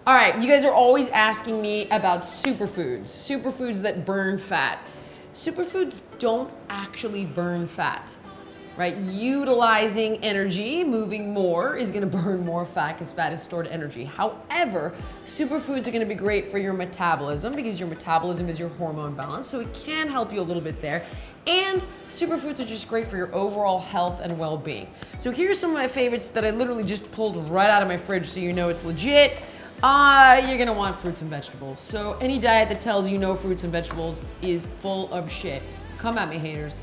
All right, you guys are always asking me about superfoods that burn fat. Superfoods don't actually burn fat, right? Utilizing energy, moving more, is gonna burn more fat because fat is stored energy. However, superfoods are gonna be great for your metabolism because your metabolism is your hormone balance, so it can help you a little bit there. And superfoods are just great for your overall health and well-being. So here's some of my favorites that I literally just pulled right out of my fridge so you know it's legit. You're gonna want fruits and vegetables. So any diet that tells you no fruits and vegetables is full of shit. Come at me, haters.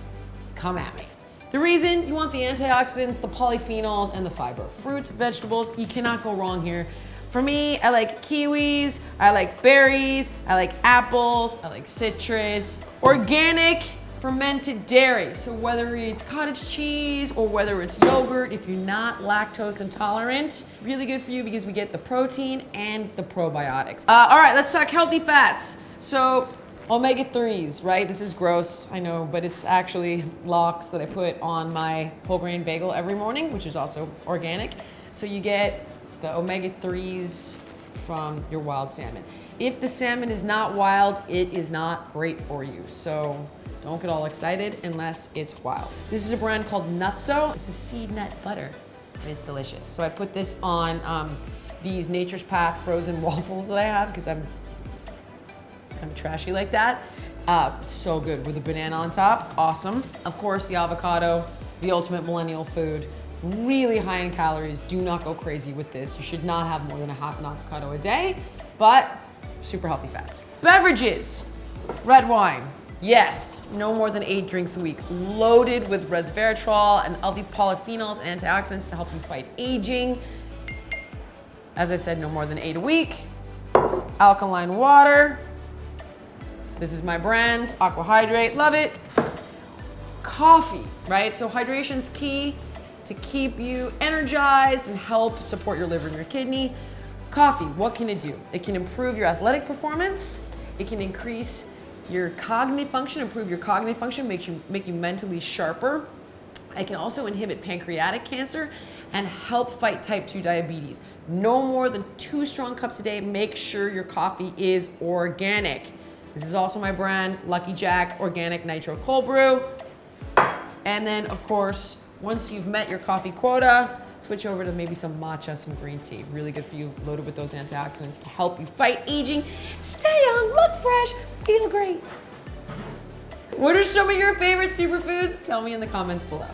Come at me. The reason you want the antioxidants, the polyphenols, and the fiber. Fruits, vegetables, you cannot go wrong here. For me, I like kiwis, I like berries, I like apples, I like citrus, organic, fermented dairy. So whether it's cottage cheese or whether it's yogurt, if you're not lactose intolerant, really good for you because we get the protein and the probiotics. All right, let's talk healthy fats. So omega-3s, right? This is gross, I know, but it's actually lox that I put on my whole grain bagel every morning, which is also organic. So you get the omega-3s from your wild salmon. If the salmon is not wild, it is not great for you. So don't get all excited unless it's wild. This is a brand called Nutso. It's a seed nut butter, and it's delicious. So I put this on these Nature's Path frozen waffles that I have because I'm kind of trashy like that. So good with a banana on top, awesome. Of course, the avocado, the ultimate millennial food. Really high in calories, do not go crazy with this. You should not have more than a half an avocado a day, but super healthy fats. Beverages, red wine. Yes, no more than 8 drinks a week, loaded with resveratrol and other polyphenols and antioxidants to help you fight aging. As I said, no more than 8 a week. Alkaline water. This is my brand, Aqua Hydrate, love it. Coffee, right? So hydration's key to keep you energized and help support your liver and your kidney. Coffee, what can it do? It can improve your athletic performance. It can increase your cognitive function, improve your cognitive function, make you mentally sharper. It can also inhibit pancreatic cancer and help fight type 2 diabetes. No more than 2 strong cups a day. Make sure your coffee is organic. This is also my brand, Lucky Jack Organic Nitro Cold Brew. And then, of course, once you've met your coffee quota, switch over to maybe some matcha, some green tea. Really good for you, loaded with those antioxidants to help you fight aging, stay young, look fresh, feel great. What are some of your favorite superfoods? Tell me in the comments below.